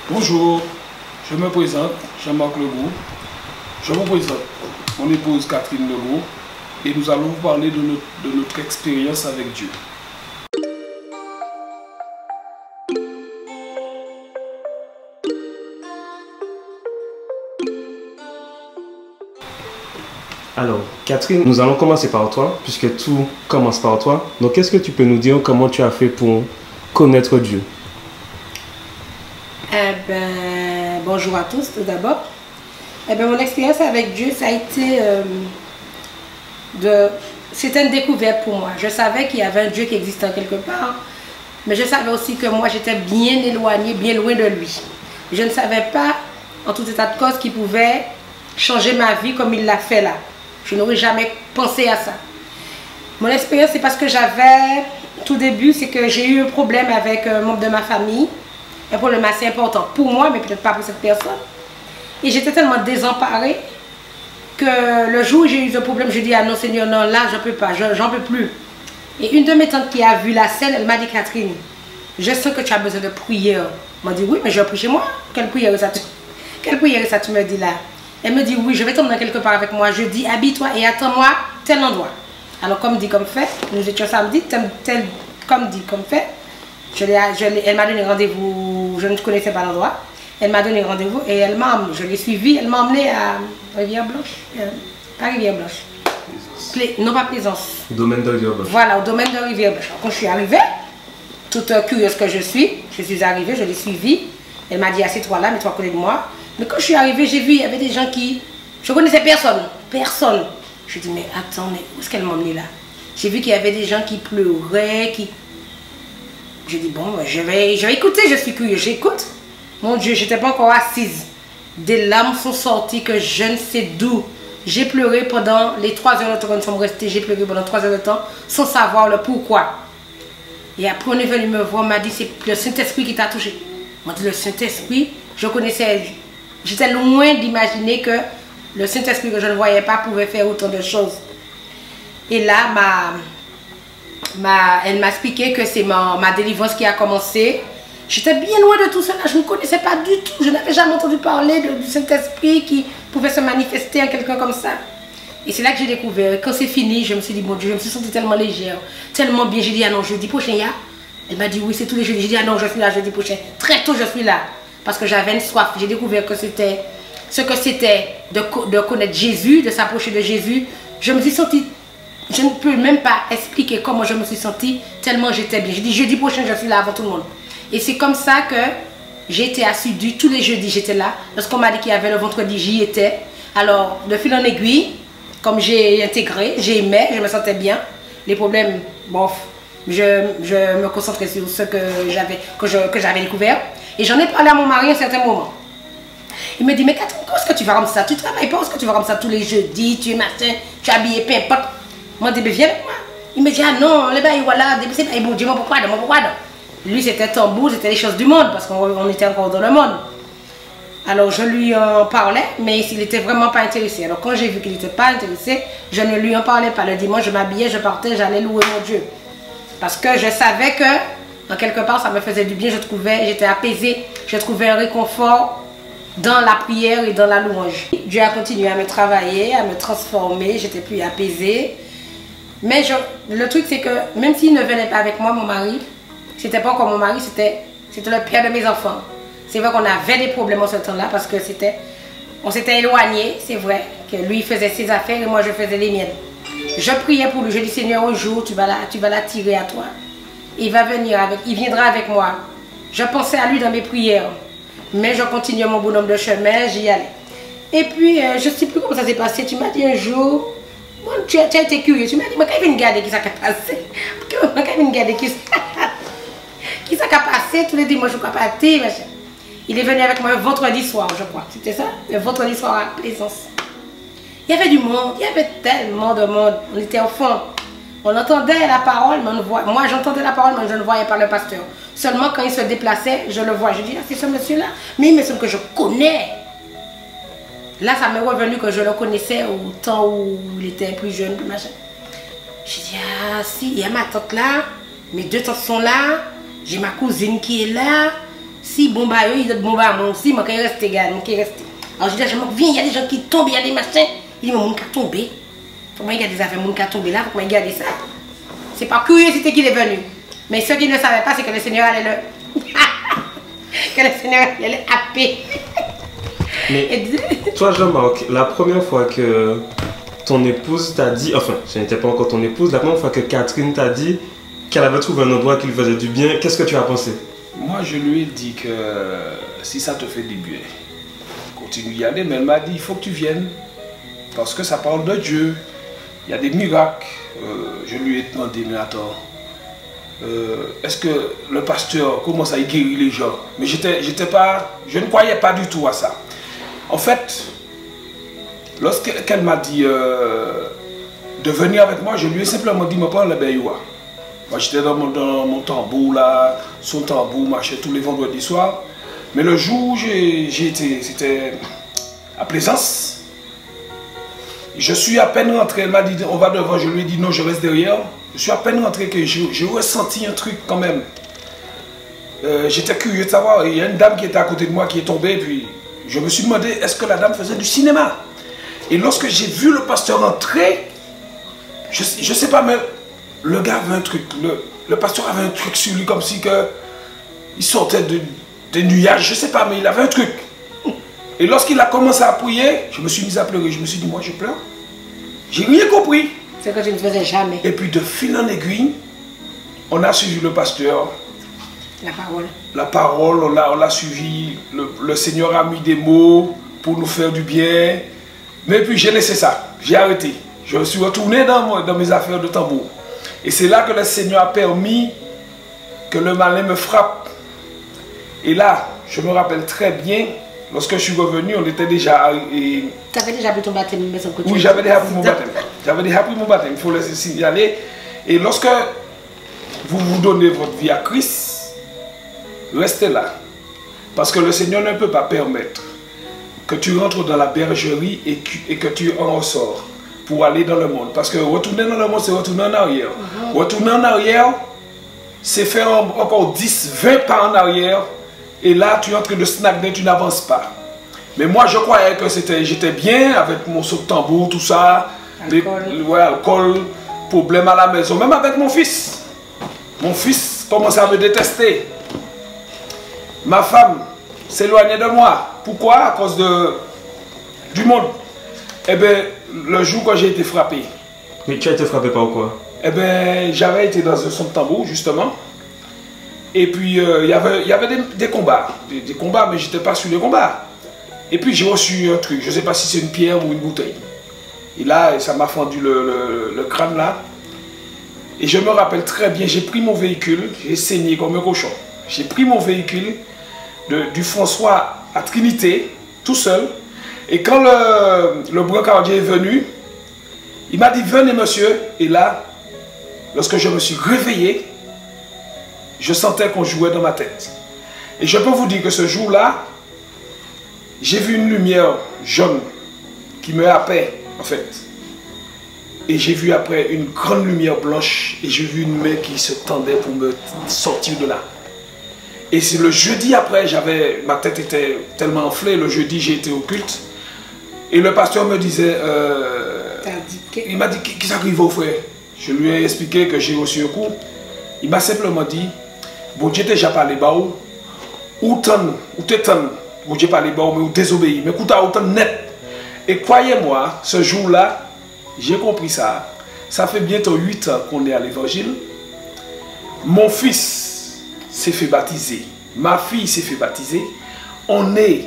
Bonjour, je me présente, Jean-Marc Legault. Je vous présente mon épouse Catherine Legault et nous allons vous parler de notre expérience avec Dieu. Alors, Catherine, nous allons commencer par toi, puisque tout commence par toi. Donc, est-ce que tu peux nous dire comment tu as fait pour connaître Dieu? Bonjour à tous, tout d'abord. Mon expérience avec Dieu, ça a été c'était une découverte pour moi. Je savais qu'il y avait un Dieu qui existait quelque part, mais je savais aussi que moi, j'étais bien éloignée, bien loin de lui. Je ne savais pas, en tout état de cause, qu'il pouvait changer ma vie comme il l'a fait là. Je n'aurais jamais pensé à ça. Mon expérience, c'est parce que j'avais, tout début, c'est que j'ai eu un problème avec un membre de ma famille. Un problème assez important pour moi, mais peut-être pas pour cette personne. Et j'étais tellement désemparée que le jour où j'ai eu ce problème, je dis, ah non Seigneur, non, là, je ne peux pas, j'en peux plus. Et une de mes tantes qui a vu la scène, elle m'a dit, Catherine, je sens que tu as besoin de prière. Elle m'a dit, oui, mais je prie chez moi. Quelle prière est ça tu me dis là? Elle me dit, oui, je vais t'emmener quelque part avec moi. Je dis, habille-toi et attends-moi tel endroit. Alors, comme dit, comme fait, nous étions samedi, comme dit, comme fait. Elle m'a donné rendez-vous, je ne connaissais pas l'endroit. Elle m'a donné rendez-vous et je l'ai suivi. Elle m'a emmené à Rivière Blanche. Pas Rivière Blanche. Non, pas Plaisance. Domaine de Rivière Blanche. Voilà, au domaine de Rivière Blanche. Quand je suis arrivée, toute curieuse que je suis arrivée, je l'ai suivie. Elle m'a dit, assieds-toi là, mets-toi à côté de moi. Mais quand je suis arrivée, j'ai vu, il y avait des gens qui... Je connaissais personne. Personne. Je dis, mais attends, mais où est-ce qu'elle m'a emmenée là? J'ai vu qu'il y avait des gens qui pleuraient, qui... Je dis, bon, je vais écouter, je suis curieuse, j'écoute. Mon Dieu, je n'étais pas encore assise. Des larmes sont sorties que je ne sais d'où. J'ai pleuré pendant les 3 heures de temps que nous sommes restés. J'ai pleuré pendant 3 heures de temps sans savoir le pourquoi. Et après, on est venu me voir, on m'a dit, c'est le Saint-Esprit qui t'a touché. On m'a dit, le Saint-Esprit, je connaissais, j'étais loin d'imaginer que le Saint-Esprit que je ne voyais pas pouvait faire autant de choses. Et là, elle m'a expliqué que c'est ma délivrance qui a commencé. J'étais bien loin de tout cela, je ne connaissais pas du tout. Je n'avais jamais entendu parler du Saint-Esprit qui pouvait se manifester en quelqu'un comme ça. Et c'est là que j'ai découvert. Quand c'est fini, je me suis dit, mon Dieu, je me suis sentie tellement légère, tellement bien. J'ai dit, ah non, jeudi prochain, il y a. Elle m'a dit, oui, c'est tous les jeudis. J'ai dit, ah non, je suis là jeudi prochain. Très tôt, je suis là. Parce que j'avais une soif. J'ai découvert que c'était ce que c'était de connaître Jésus, de s'approcher de Jésus. Je me suis sentie. Je ne peux même pas expliquer comment je me suis sentie, tellement j'étais bien. J'ai dit, jeudi prochain, je suis là avant tout le monde. Et c'est comme ça que j'ai été assidue. Tous les jeudis, j'étais là. Lorsqu'on m'a dit qu'il y avait le vendredi, j'y étais. Alors, de fil en aiguille, comme j'ai intégré, j'ai aimé, je me sentais bien. Les problèmes, bof, je me concentrais sur ce que j'avais découvert. Et j'en ai parlé à mon mari à un certain moment. Il me dit, mais Catherine, comment est-ce que tu vas rendre ça? Tu travailles pas, est-ce que tu vas rendre ça tous les jeudis? Tu es machin, tu es habillé, peu importe. Moi, je dis, viens avec moi. Il me dit, ah non, les bails, voilà, c'est pas bon Dieu, moi, pourquoi non? Lui, c'était tambour, c'était les choses du monde, parce qu'on était encore dans le monde. Alors, je lui en parlais, mais il n'était vraiment pas intéressé. Alors, quand j'ai vu qu'il n'était pas intéressé, je ne lui en parlais pas. Le dimanche, je m'habillais, je partais, j'allais louer mon Dieu. Parce que je savais que, en quelque part, ça me faisait du bien, j'étais apaisée, je trouvais un réconfort dans la prière et dans la louange. Dieu a continué à me travailler, à me transformer, j'étais plus apaisée. Mais le truc, c'est que même s'il ne venait pas avec moi, mon mari, c'était pas encore mon mari, c'était le père de mes enfants. C'est vrai qu'on avait des problèmes en ce temps-là parce que on s'était éloignés, c'est vrai, que lui faisait ses affaires et moi je faisais les miennes. Je priais pour lui, je dis Seigneur, un jour tu vas l'attirer à toi. Il viendra avec moi. Je pensais à lui dans mes prières, mais je continuais mon bonhomme de chemin, j'y allais. Et puis, je ne sais plus comment ça s'est passé, tu m'as dit un jour, bon, tu as été curieux, tu m'as dit, mais quand il vient regarder qui ça a passé, quand il vient regarder qui ça a passé, tous les dimanches, je ne crois pas, machin. Il est venu avec moi un vendredi soir, je crois. C'était ça? Le vendredi soir à Plaisance. Il y avait du monde, il y avait tellement de monde. On était au fond. On entendait la parole, mais moi j'entendais la parole, mais je ne voyais pas le pasteur. Seulement quand il se déplaçait, je le vois. Je dis, ah, c'est ce monsieur-là. Mais il me semble que je connais. Là, ça m'est revenu que je le connaissais au temps où il était plus jeune, machin. J'ai dit, ah si, il y a ma tante là, mes deux tantes sont là, j'ai ma cousine qui est là. Si bon bah eux, ils ont bon bah moi aussi, moi quand il reste gars, moi qui reste. Alors je dis viens, il y a des gens qui tombent, il y a des machins. Il dit mon qui a tombé. Faut moi regarder des affaires mon qui a tombé là, faut moi regarder ça. C'est pas curiosité qu'il est venu. Mais ce qu'il ne savait pas c'est que le Seigneur allait le que le Seigneur allait le happer. Mais toi Jean-Marc, la première fois que ton épouse t'a dit, enfin ce n'était pas encore ton épouse, la première fois que Catherine t'a dit qu'elle avait trouvé un endroit qui lui faisait du bien, qu'est-ce que tu as pensé? Moi je lui ai dit que si ça te fait du bien, continue d'y aller, mais elle m'a dit il faut que tu viennes parce que ça parle de Dieu, il y a des miracles. Je lui ai demandé mais attends, est-ce que le pasteur commence à y guérir les gens? Mais je ne croyais pas du tout à ça. En fait, lorsqu'elle m'a dit de venir avec moi, je lui ai simplement dit, me prends le Béyoua. Moi j'étais dans mon tambour là, son tambour, marchait tous les vendredis soirs. Mais le jour où j'ai été, c'était à Plaisance. Je suis à peine rentré, elle m'a dit on va devant, je lui ai dit non, je reste derrière. Je suis à peine rentré que j'ai ressenti un truc quand même. J'étais curieux de savoir, il y a une dame qui était à côté de moi qui est tombée, puis je me suis demandé est-ce que la dame faisait du cinéma. Et lorsque j'ai vu le pasteur entrer, je sais pas, mais le gars avait un truc, le pasteur avait un truc sur lui comme si que il sortait des nuages, je sais pas, mais il avait un truc. Et lorsqu'il a commencé à prier, je me suis mis à pleurer, je me suis dit moi je pleure. J'ai rien compris. C'est que je ne faisais jamais. Et puis de fil en aiguille, on a suivi le pasteur. La parole. La parole, on l'a suivi. Le Seigneur a mis des mots pour nous faire du bien. Mais puis j'ai laissé ça, j'ai arrêté. Je suis retourné dans mes affaires de tambour. Et c'est là que le Seigneur a permis que le malin me frappe. Et là, je me rappelle très bien, lorsque je suis revenu, on était déjà... Tu avais déjà pris ton baptême, mais sans que tu... Oui, j'avais déjà pris mon baptême. J'avais déjà pris mon baptême, il faut le signaler. Et lorsque vous vous donnez votre vie à Christ, restez là. Parce que le Seigneur ne peut pas permettre que tu rentres dans la bergerie et que tu en ressors pour aller dans le monde. Parce que retourner dans le monde, c'est retourner en arrière. Retourner en arrière, c'est faire encore 10, 20 pas en arrière. Et là, tu es en train de stagner, tu n'avances pas. Mais moi, je croyais que j'étais bien avec mon saut de tambour, tout ça. Alcool, problème à la maison. Même avec mon fils. Mon fils commençait à me détester. Ma femme s'éloignait de moi. Pourquoi? À cause du monde. Eh bien, le jour quand j'ai été frappé. Mais tu as été frappé par quoi? Eh bien, j'avais été dans un son de tambour, justement. Et puis, il y avait des combats. Des combats, mais je n'étais pas sur les combats. Et puis, j'ai reçu un truc. Je ne sais pas si c'est une pierre ou une bouteille. Et là, ça m'a fendu le crâne, là. Et je me rappelle très bien, j'ai pris mon véhicule, j'ai saigné comme un cochon. J'ai pris mon véhicule du François à Trinité, tout seul. Et quand le brancardier est venu, il m'a dit, venez monsieur. Et là, lorsque je me suis réveillé, je sentais qu'on jouait dans ma tête. Et je peux vous dire que ce jour-là, j'ai vu une lumière jaune qui me happait, en fait. Et j'ai vu après une grande lumière blanche et j'ai vu une main qui se tendait pour me sortir de là. Et c'est le jeudi après, ma tête était tellement enflée, le jeudi j'ai été au culte. Et le pasteur me disait, il m'a dit, qu'est-ce qui arrive au frère? Je lui ai expliqué que j'ai reçu un coup. Il m'a simplement dit, bon Dieu déjà parlé bas ou t'étonnes, bon Dieu parlé bas mais ou désobéi, mais écoute autant net. Et croyez-moi, ce jour-là, j'ai compris ça. Ça fait bientôt 8 ans qu'on est à l'évangile. Mon fils s'est fait baptiser. Ma fille s'est fait baptiser. On est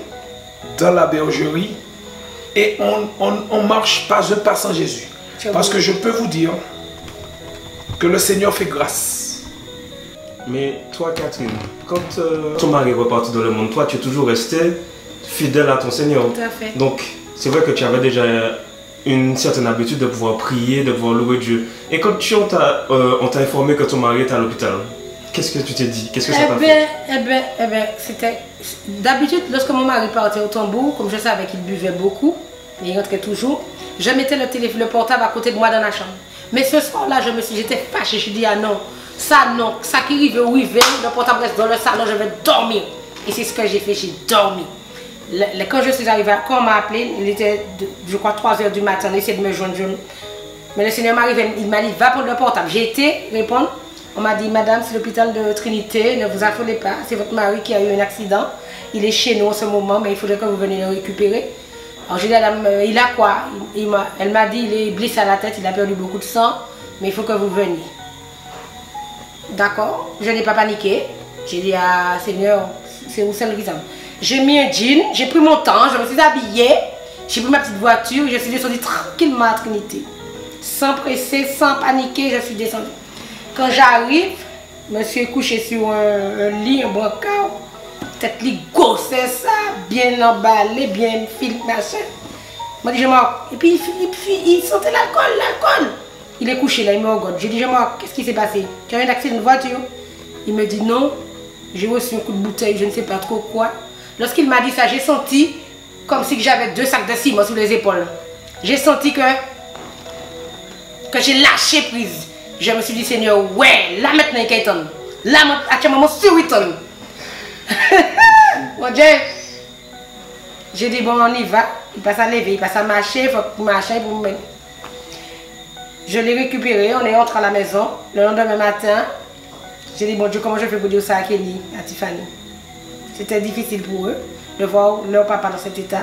dans la bergerie et on marche pas un pas sans Jésus. Parce que je peux vous dire que le Seigneur fait grâce. Mais toi, Catherine, quand ton mari est reparti dans le monde, toi, tu es toujours restée fidèle à ton Seigneur. Tout à fait. Donc, c'est vrai que tu avais déjà une certaine habitude de pouvoir prier, de pouvoir louer Dieu. Et quand on t'a informé que ton mari est à l'hôpital, qu'est-ce que tu t'es dit? Qu'est-ce que ça t'a fait? C'était... D'habitude, lorsque mon mari partait au tambour, comme je savais qu'il buvait beaucoup, et il rentrait toujours, je mettais le portable à côté de moi dans la chambre. Mais ce soir-là, j'étais fâchée, je dis ah non, ça qui arrive ou arrive, le portable reste dans le salon, je vais dormir. Et c'est ce que j'ai fait, j'ai dormi. Quand je suis arrivée, quand on m'a appelé, il était, je crois, 3 h du matin, on essayait de me joindre. Mais le Seigneur m'arrive, il m'a dit, va prendre le portable. J'ai été répondre. On m'a dit, madame, c'est l'hôpital de Trinité, ne vous affolez pas. C'est votre mari qui a eu un accident. Il est chez nous en ce moment, mais il faudrait que vous veniez le récupérer. Alors j'ai dit à la dame, il a quoi? Elle m'a dit, il est blessé à la tête, il a perdu beaucoup de sang, mais il faut que vous veniez. D'accord, je n'ai pas paniqué. J'ai dit, ah Seigneur, c'est où c'est le risque? J'ai mis un jean, j'ai pris mon temps, je me suis habillée, j'ai pris ma petite voiture, je suis descendue tranquillement à Trinité. Sans presser, sans paniquer, je suis descendue. Quand j'arrive, monsieur est couché sur un lit, un brancard, peut-être lit gosse, c'est ça, bien emballé, bien filé, machin. Moi, je dis, je m'en... Et puis, il sentait l'alcool. Il est couché là, il me regarde. Je dis, qu'est-ce qui s'est passé? Tu as eu un accident de voiture? Il me dit, non, j'ai reçu un coup de bouteille, je ne sais pas trop quoi. Lorsqu'il m'a dit ça, j'ai senti comme si j'avais 2 sacs de ciment sur les épaules. J'ai senti que j'ai lâché prise. Je me suis dit, Seigneur, ouais, là maintenant, il y a là, actuellement, sur 8 tonnes. Mon Dieu. J'ai dit, bon, on y va. Il passe à lever, il passe à marcher, il faut marcher pour me mettre. Je l'ai récupéré, on est rentré à la maison. Le lendemain matin, j'ai dit, bon Dieu, comment je fais pour dire ça à Kelly, à Tiffany? C'était difficile pour eux de voir leur papa dans cet état.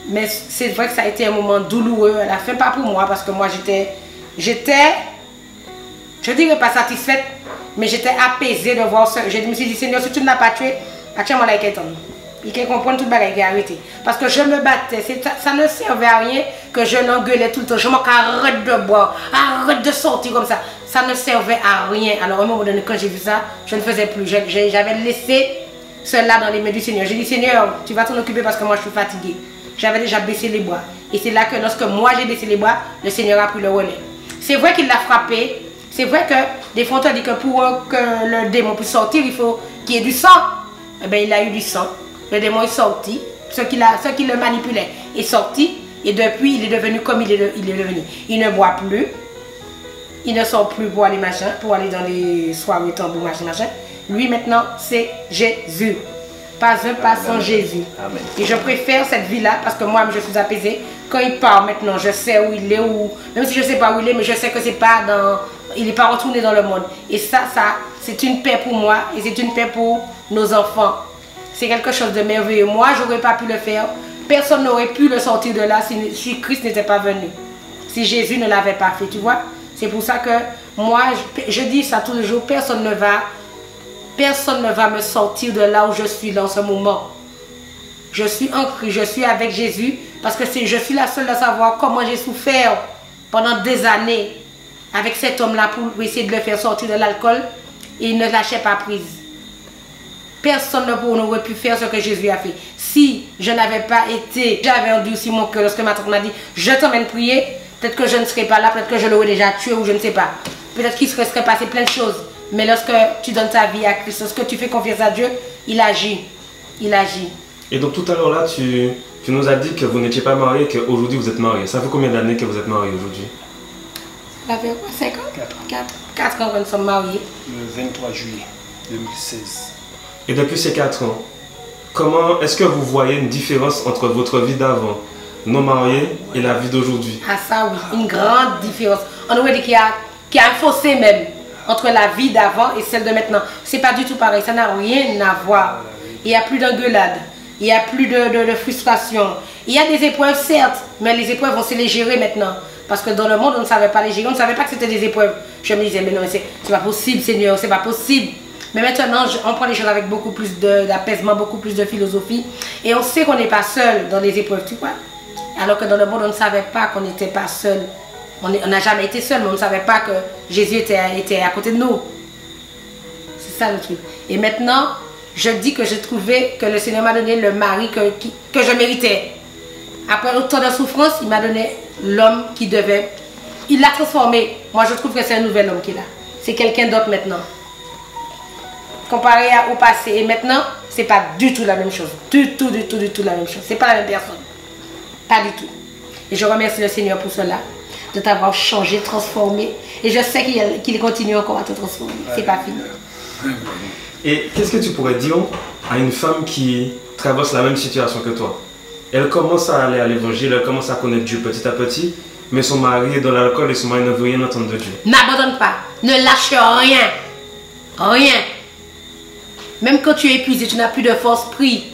Mais c'est vrai que ça a été un moment douloureux à la fin, pas pour moi, parce que moi j'étais, je dirais pas satisfaite, mais j'étais apaisée de voir ça. Je me suis dit, Seigneur, si tu ne l'as pas tué, actuellement là, il faut comprendre tout le bagage qui a arrêté. Parce que je me battais, ça ne servait à rien que je l'engueulais tout le temps. Je manque, arrête de boire, arrête de sortir comme ça. Ça ne servait à rien. Alors à un moment donné, quand j'ai vu ça, je ne faisais plus. J'avais laissé cela dans les mains du Seigneur. J'ai dit, Seigneur, tu vas t'en occuper parce que moi je suis fatiguée. J'avais déjà baissé les bras. Et c'est là que lorsque moi j'ai baissé les bras, le Seigneur a pris le relais. C'est vrai qu'il l'a frappé. C'est vrai que des fois on te dit que pour que le démon puisse sortir, il faut qu'il y ait du sang. Eh bien, il a eu du sang. Le démon est sorti. Ce qui le manipulait est sorti. Et depuis, il est devenu comme il est devenu. Il ne boit plus. Il ne sort plus pour aller dans les soirées tambour, machin. Lui maintenant, c'est Jésus. Pas un pas sans Jésus. Amen. Et je préfère cette vie-là parce que moi, je suis apaisée. Quand il part maintenant, je sais où il est, même si je ne sais pas où il est, mais je sais que c'est pas il n'est pas retourné dans le monde. Et ça, c'est une paix pour moi et c'est une paix pour nos enfants. C'est quelque chose de merveilleux. Moi, je n'aurais pas pu le faire. Personne n'aurait pu le sortir de là si Christ n'était pas venu. Si Jésus ne l'avait pas fait, tu vois. C'est pour ça que moi, je dis ça tous les jours, personne ne va me sortir de là où je suis dans ce moment. Je suis en Christ, je suis avec Jésus parce que je suis la seule à savoir comment j'ai souffert pendant des années avec cet homme-là pour essayer de le faire sortir de l'alcool et il ne lâchait pas prise. Personne n'aurait pu faire ce que Jésus a fait. Si je n'avais pas été, j'avais endurci mon cœur lorsque ma tante m'a dit, je t'emmène prier, peut-être que je ne serais pas là, peut-être que je l'aurais déjà tué ou je ne sais pas. Peut-être qu'il serait passé plein de choses. Mais lorsque tu donnes ta vie à Christ, lorsque tu fais confiance à Dieu, il agit. Il agit. Et donc tout à l'heure là, tu nous as dit que vous n'étiez pas marié, qu'aujourd'hui vous êtes marié. Ça fait combien d'années que vous êtes marié aujourd'hui? Ça fait quoi? 5 ans? 4 ans que nous sommes mariés. Le 23 juillet 2016. Et depuis ces 4 ans, comment est-ce que vous voyez une différence entre votre vie d'avant, non mariée, et la vie d'aujourd'hui? Ah ça oui, une grande différence. On aurait dit qu'il y a un fossé même entre la vie d'avant et celle de maintenant. C'est pas du tout pareil, ça n'a rien à voir. Il n'y a plus d'engueulade, il n'y a plus de frustration. Il y a des épreuves certes, mais les épreuves on sait les gérer maintenant. Parce que dans le monde on ne savait pas les gérer, on ne savait pas que c'était des épreuves. Je me disais mais non, c'est pas possible Seigneur, c'est pas possible. Mais maintenant, on prend les choses avec beaucoup plus d'apaisement, beaucoup plus de philosophie. Et on sait qu'on n'est pas seul dans les épreuves, tu vois. Alors que dans le monde, on ne savait pas qu'on n'était pas seul. On n'a jamais été seul, mais on ne savait pas que Jésus était à côté de nous. C'est ça le truc. Et maintenant, je dis que j'ai trouvé que le Seigneur m'a donné le mari que je méritais. Après autant de souffrance, il m'a donné l'homme qui devait. Il l'a transformé. Moi, je trouve que c'est un nouvel homme qu'il a. C'est quelqu'un d'autre maintenant. Comparé au passé et maintenant, c'est pas du tout la même chose. Du tout la même chose. C'est pas la même personne. Pas du tout. Et je remercie le Seigneur pour cela, de t'avoir changé, transformé. Et je sais qu'il continue encore à te transformer. C'est pas fini. Et qu'est-ce que tu pourrais dire à une femme qui traverse la même situation que toi? Elle commence à aller à l'évangile, elle commence à connaître Dieu petit à petit, mais son mari est dans l'alcool et son mari ne veut rien entendre de Dieu. N'abandonne pas, ne lâche rien. Rien. Même quand tu es épuisé, tu n'as plus de force, prie.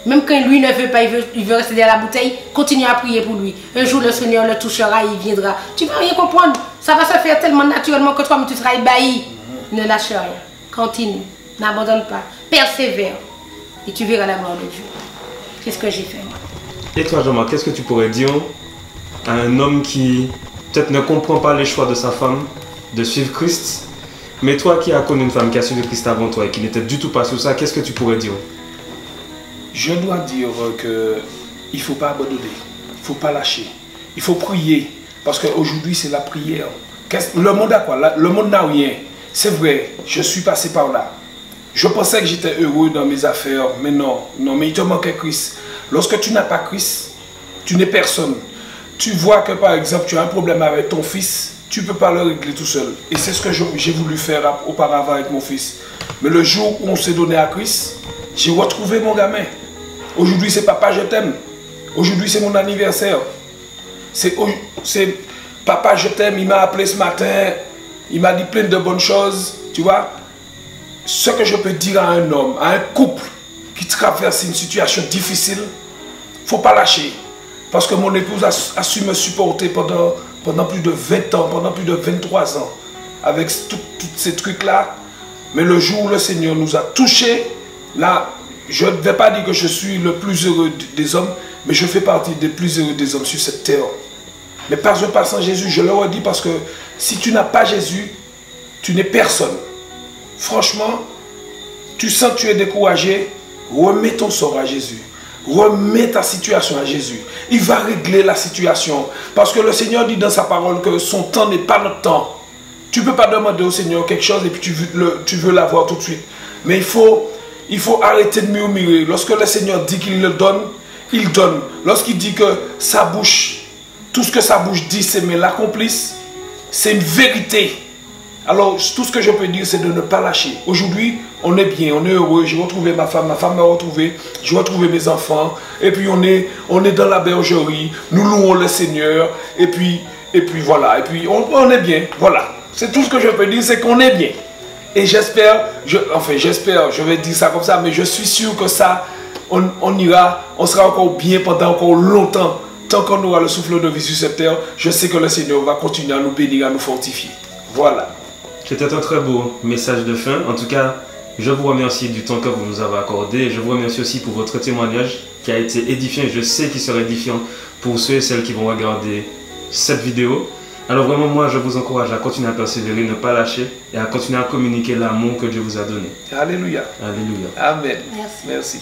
Même quand lui ne veut pas, il veut rester derrière la bouteille, continue à prier pour lui. Un jour, le Seigneur le touchera, il viendra. Tu ne vas rien comprendre. Ça va se faire tellement naturellement que toi-même tu seras ébahi. Ne lâche rien. Continue. N'abandonne pas. Persévère. Et tu verras la gloire de Dieu. C'est ce que j'ai fait, moi. Et toi, Jean-Marc, qu'est-ce que tu pourrais dire à un homme qui peut-être ne comprend pas les choix de sa femme de suivre Christ, mais toi qui as connu une femme qui a suivi Christ avant toi et qui n'était du tout pas sur ça, qu'est-ce que tu pourrais dire? Je dois dire qu'il ne faut pas abandonner, il ne faut pas lâcher, il faut prier, parce qu'aujourd'hui c'est la prière. Le monde a quoi? Le monde n'a rien. C'est vrai, je suis passé par là. Je pensais que j'étais heureux dans mes affaires, mais non, mais il te manquait Christ. Lorsque tu n'as pas Christ, tu n'es personne. Tu vois que par exemple tu as un problème avec ton fils, tu ne peux pas le régler tout seul. Et c'est ce que j'ai voulu faire auparavant avec mon fils. Mais le jour où on s'est donné à Christ, j'ai retrouvé mon gamin. Aujourd'hui, c'est papa, je t'aime. Aujourd'hui, c'est mon anniversaire. C'est papa, je t'aime. Il m'a appelé ce matin. Il m'a dit plein de bonnes choses. Tu vois? Ce que je peux dire à un homme, à un couple qui traverse une situation difficile, il ne faut pas lâcher. Parce que mon épouse a su me supporter pendant plus de 20 ans, pendant plus de 23 ans, avec tous ces trucs-là. Mais le jour où le Seigneur nous a touchés, là, je ne vais pas dire que je suis le plus heureux des hommes, mais je fais partie des plus heureux des hommes sur cette terre. Mais pas un pas sans Jésus, je le redis, parce que si tu n'as pas Jésus, tu n'es personne. Franchement, tu sens que tu es découragé, remets ton sort à Jésus. Remets ta situation à Jésus. Il va régler la situation. Parce que le Seigneur dit dans sa parole que son temps n'est pas notre temps. Tu ne peux pas demander au Seigneur quelque chose et puis tu veux l'avoir tout de suite. Mais il faut arrêter de murmurer. Lorsque le Seigneur dit qu'il le donne, il donne. Lorsqu'il dit que sa bouche, tout ce que sa bouche dit, c'est mais l'accomplisse, c'est une vérité. Alors, tout ce que je peux dire, c'est de ne pas lâcher. Aujourd'hui, on est bien, on est heureux. J'ai retrouvé ma femme m'a retrouvé. J'ai retrouvé mes enfants. Et puis, on est dans la bergerie. Nous louons le Seigneur. Et puis voilà. Et puis, on est bien. Voilà. C'est tout ce que je peux dire, c'est qu'on est bien. Et j'espère, je vais dire ça comme ça, mais je suis sûr que ça, on sera encore bien pendant encore longtemps. Tant qu'on aura le souffle de vie sur cette terre, je sais que le Seigneur va continuer à nous bénir, à nous fortifier. Voilà. C'était un très beau message de fin. En tout cas, je vous remercie du temps que vous nous avez accordé. Je vous remercie aussi pour votre témoignage qui a été édifiant. Je sais qu'il sera édifiant pour ceux et celles qui vont regarder cette vidéo. Alors vraiment, moi, je vous encourage à continuer à persévérer, ne pas lâcher et à continuer à communiquer l'amour que Dieu vous a donné. Alléluia. Alléluia. Amen. Merci. Merci.